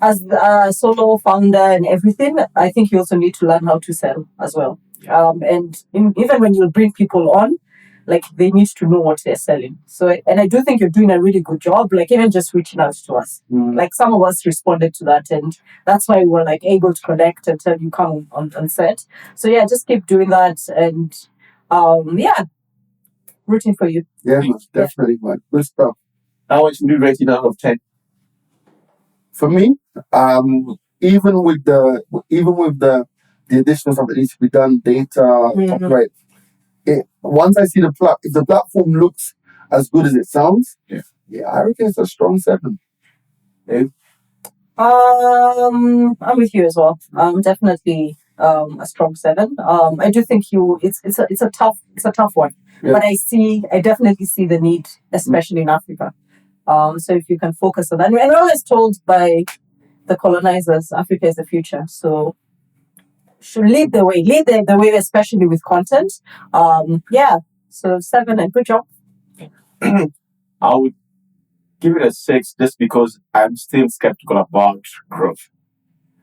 as a solo founder and everything, I think you also need to learn how to sell as well. Even when you bring people on, like, they need to know what they're selling. So, and I do think you're doing a really good job, like, even just reaching out to us. Like, some of us responded to that, and that's why we were, like, able to connect until you come on set. So, yeah, just keep doing that, and, rooting for you. Yeah, definitely, man. Good stuff. How much would you rate it out of 10? For me, even with the additions that needs to be done, data, copyright. Once I see if the platform looks as good as it sounds, I reckon it's a strong 7. I'm with you as well. Definitely a strong 7. I do think it's a tough one. Yeah. But I definitely see the need, especially in Africa. So if you can focus on that, and we're always told by the colonizers, Africa is the future. So should lead the way, especially with content. So 7, and good job. I would give it a 6 just because I'm still skeptical about growth.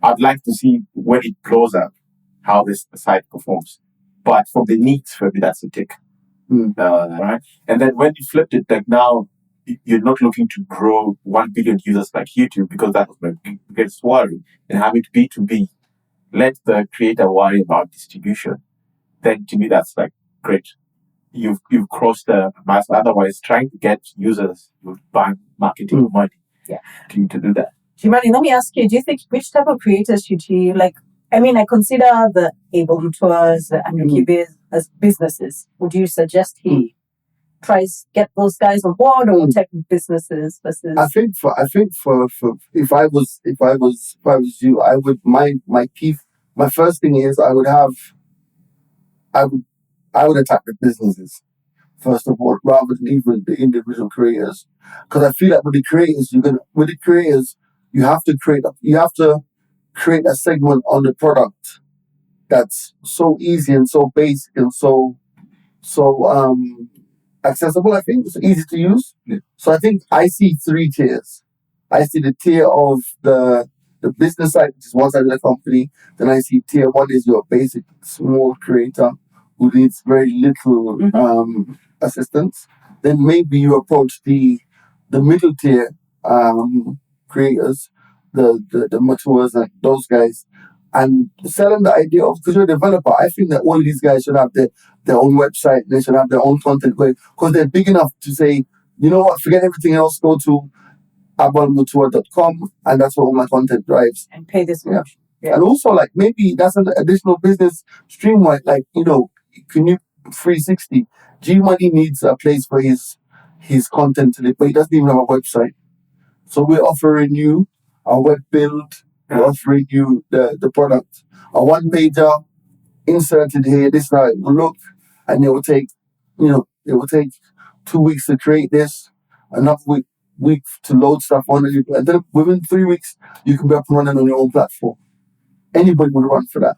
I'd like to see when it blows up how this site performs. But from the needs, for me, that's a tick. Right? And then when you flipped it, like now, you're not looking to grow 1 billion users like YouTube, because that was my biggest worry. And having it B2B, let the creator worry about distribution. Then to me, that's like great. You've crossed the mass. Otherwise, trying to get users would buy marketing money to do that. Jimani, let me ask you, do you think which type of creators should you like? I mean, I consider the Able Tours and Kibe as businesses. Would you suggest he tries get those guys on board, or tech businesses versus? I think for if I was you, I would my first thing is I would attack the businesses first of all, rather than even the individual creators, because I feel like with the creators you have to create a segment on the product that's so easy and so basic and so accessible. I think it's easy to use. So I think I see 3 tiers. I see the tier of the business side, which is one side of the company. Then I see tier 1 is your basic small creator who needs very little assistance, then maybe you approach the middle tier creators, the matures and those guys, and sell them the idea of, because you're a developer, I think that all of these guys should have their own website, they should have their own content going, because they're big enough to say, you know what, forget everything else, go to abalmutua.com, and that's where all my content drives. And pay this much. And also, like, maybe that's an additional business stream, like, you know, can you 360? G Money needs a place for his content to live, but he doesn't even have a website. So we're offering you a web build, we're offering you the product, a one pager inserted here, this is how it will look, and it will take 2 weeks to create this, another week to load stuff on it, and then within 3 weeks you can be up and running on your own platform. Anybody would run for that.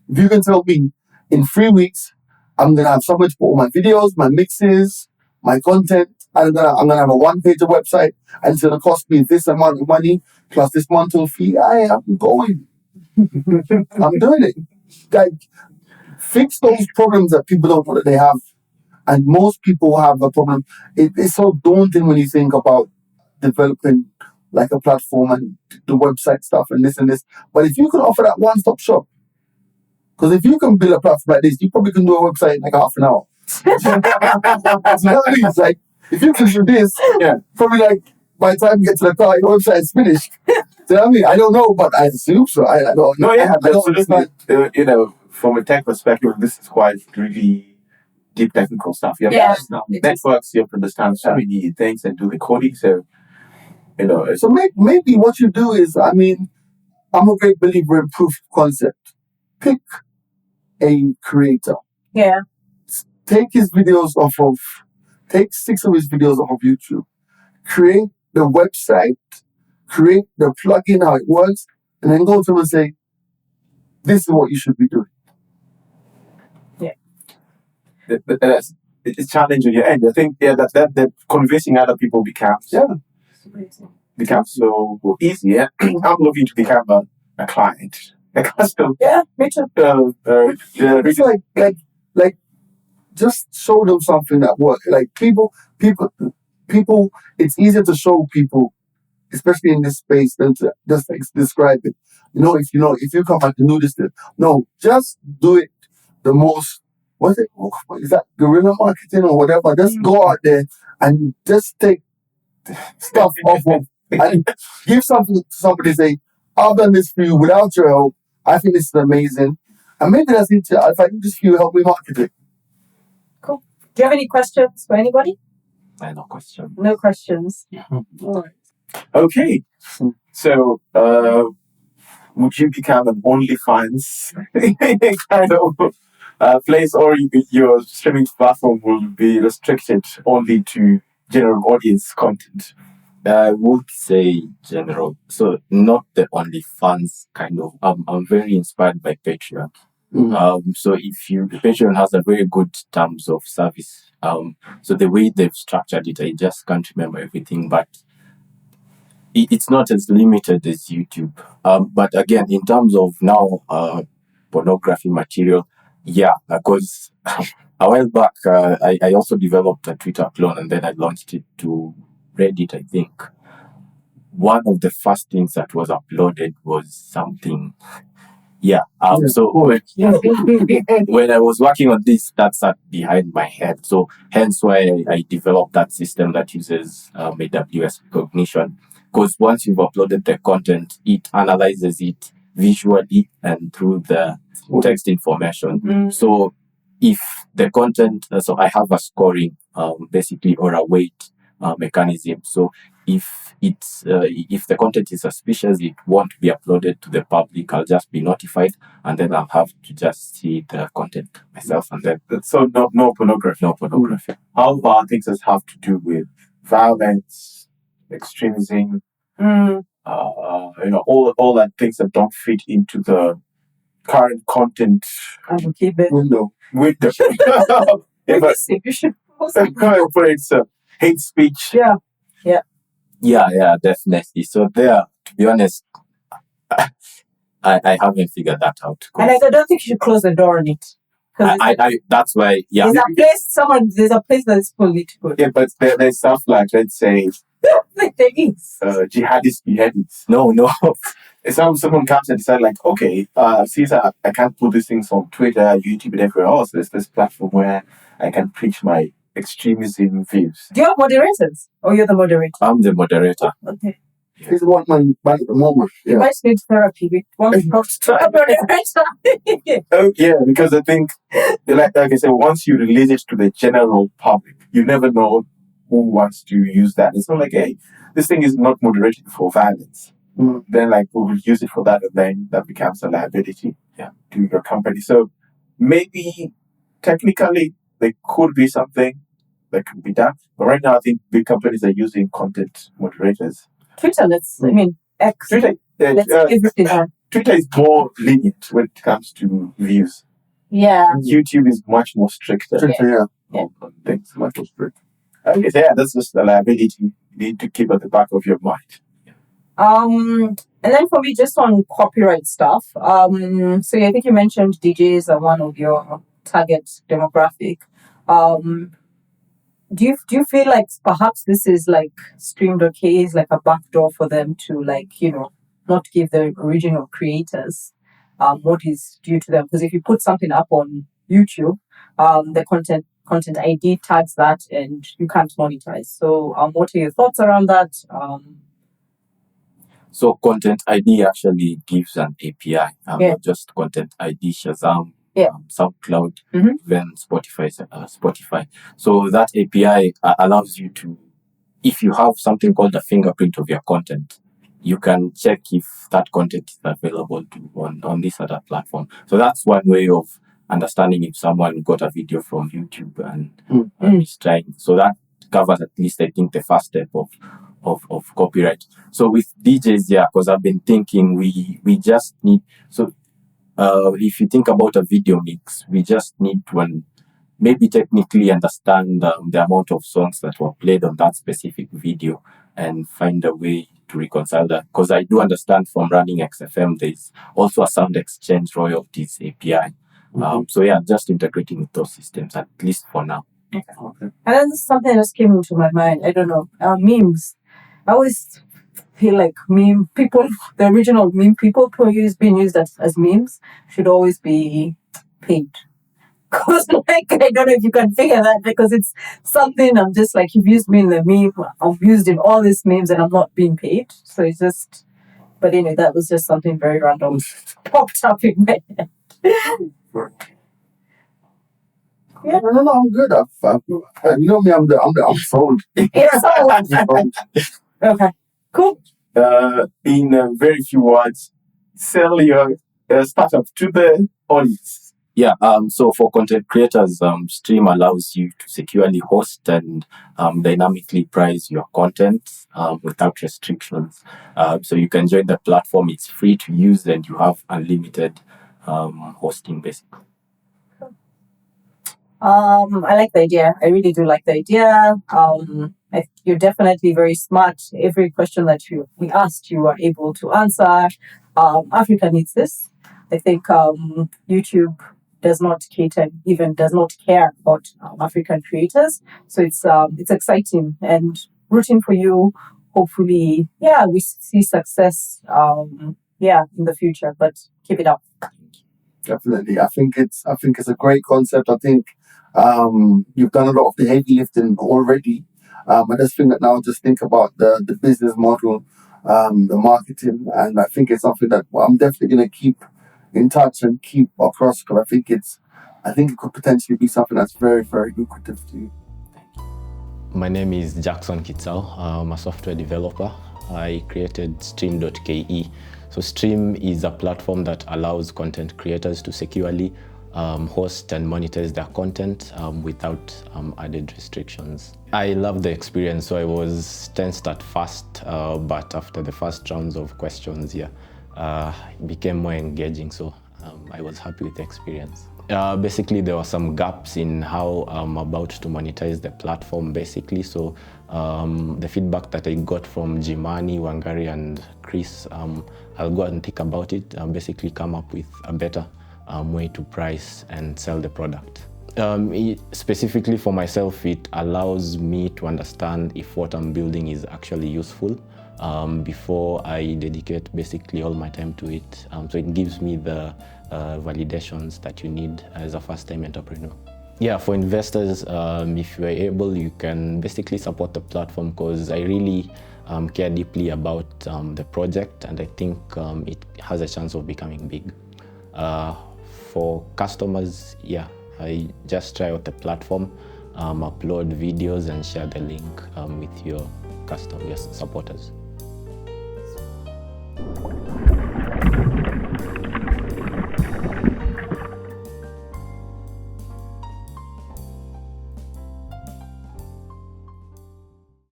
If you can tell me in 3 weeks I'm gonna have somewhere to put all my videos, my mixes, my content, and I'm gonna have a one-pager website, and it's gonna cost me this amount of money plus this monthly fee, I'm going. I'm doing it. Like, fix those problems that people don't know that they have. And most people have a problem. It's so daunting when you think about developing like a platform and the website stuff and this and this. But if you can offer that one-stop shop, because if you can build a platform like this, you probably can do a website in like half an hour. It's like, if you can do this, probably like by the time you get to the car, your website is finished. Do you know what I mean? I don't know, but I assume so. I don't know. I don't understand. You know, from a tech perspective, this is quite really deep technical stuff. You have to understand networks, you have to understand so many things and do the coding. So, you know. So maybe what you do is, I mean, I'm a great believer in proof of concept. Pick a creator. Yeah. Take 6 of his videos off of YouTube. Create the website, create the plugin, how it works, and then go to him and say, this is what you should be doing. It's challenging your end. I think that convincing other people becomes so easy. Yeah? I'm looking to become a client. Me too. It's like just show them something that works. Like people, it's easier to show people, especially in this space, than to just describe it. If you come back and do this, no, just do it the most. Is that guerrilla marketing or whatever? Just go out there and just take stuff off of and give something to somebody. Say, I've done this for you without your help. I think this is amazing. And maybe that's it. If I do this for you, help me market it. Cool. Do you have any questions for anybody? I have no question. No questions. All right. Okay. So, would you become an OnlyFans kind of place, or your streaming platform will be restricted only to general audience content? I would say general. So not the only fans kind of. I'm very inspired by Patreon. So Patreon has a very good terms of service. So the way they've structured it, I just can't remember everything, but it's not as limited as YouTube. But again, in terms of now pornography material, because a while back I also developed a Twitter clone and then I launched it to Reddit, I think. One of the first things that was uploaded was something. So when I was working on this, that sat behind my head. So hence why I developed that system that uses AWS recognition. Because once you've uploaded the content, it analyzes it visually and through the text information. So if the content, so I have a scoring basically, or a weight mechanism. So if the content is suspicious, it won't be uploaded to the public. I'll just be notified, and then I'll have to just see the content myself. And then so no pornography. No pornography. How about things that have to do with violence, extremism? All that things that don't fit into the current content window. You should hate speech. Yeah, definitely. So there, to be honest, I haven't figured that out. And I don't think you should close the door on it. I that's why, yeah. There's a place that's political. Yeah, but there's stuff like, let's say, Like there is. jihadist beheadings. No. Someone comes and decide like, okay, since I can't put these things on Twitter, YouTube, and everywhere else, there's this platform where I can preach my extremism views. Do you have moderators? Or you're the moderator? I'm the moderator. Okay. He's the one man at the moment. You Yeah. might need therapy with one moderator. Oh yeah, because I think, like I said, once you release it to the general public, you never know who wants to use that. It's not like, hey, this thing is not moderated for violence. Then like we will use it for that, and then that becomes a liability to your company. So maybe technically there could be something that could be done, but right now I think big companies are using content moderators. Twitter, X. Twitter, Everything on. Twitter is more lenient when it comes to views. Yeah. YouTube is much more stricter. Yeah. On things, much more strict. Okay, so yeah, that's just a liability you need to keep at the back of your mind. And then for me, just on copyright stuff. So I think you mentioned DJs are one of your target demographic. Do you feel like perhaps this is like Stream.ke is like a backdoor for them to not give the original creators what is due to them? Because if you put something up on YouTube, the content ID tags that and you can't monetize. So what are your thoughts around that? So content ID actually gives an API, not just content ID, Shazam, SoundCloud, then Spotify. So that API allows you to, if you have something called the fingerprint of your content, you can check if that content is available on this other platform. So that's one way of understanding if someone got a video from YouTube and is trying. So that covers at least, I think, the first step of copyright. So with DJs, because I've been thinking we just need, so if you think about a video mix, we just need to maybe technically understand the amount of songs that were played on that specific video and find a way to reconcile that. Because I do understand from running XFM, there's also a sound exchange royalties API. So yeah, just integrating with those systems, at least for now. Okay. And then something just came into my mind. I don't know. Memes. I always feel like meme people, the original meme people who being used as memes should always be paid. Because I don't know if you can figure that, because it's something I'm just like, you've used me in the meme, I've used in all these memes and I'm not being paid. So it's just, but anyway, that was just something very random popped up in my head. Yeah. No, I'm good. You know me, I'm sold. Okay, cool. In very few words, sell your startup to the audience. Yeah, so for content creators, Stream allows you to securely host and dynamically price your content without restrictions. So you can join the platform, it's free to use, and you have unlimited hosting basically. I like the idea. I really do like the idea. You're definitely very smart. Every question that we asked, you are able to answer. Africa needs this. I think YouTube does not cater, even does not care about African creators. So it's exciting and rooting for you. Hopefully, we see success. In the future. But keep it up. Definitely, I think it's a great concept. I think you've done a lot of the heavy lifting already. I just think that now, just think about the business model, the marketing, and I think it's something that I'm definitely going to keep in touch and keep across, because I think it could potentially be something that's very, very lucrative to you. My name is Jackson Kitsao. I'm a software developer. I created Stream.ke. So Stream is a platform that allows content creators to securely host and monetize their content without added restrictions. I love the experience. So I was tensed at first, but after the first rounds of questions, it became more engaging. So I was happy with the experience. Basically, there were some gaps in how I'm about to monetize the platform, basically. So the feedback that I got from Jimani, Wangari, and Chris, I'll go and think about it and basically come up with a better way to price and sell the product. Specifically for myself, it allows me to understand if what I'm building is actually useful before I dedicate basically all my time to it. So it gives me the validations that you need as a first-time entrepreneur. Yeah, for investors, if you are able, you can basically support the platform, because I really care deeply about the project, and I think it has a chance of becoming big. For customers, yeah, I just try out the platform, upload videos and share the link with your supporters.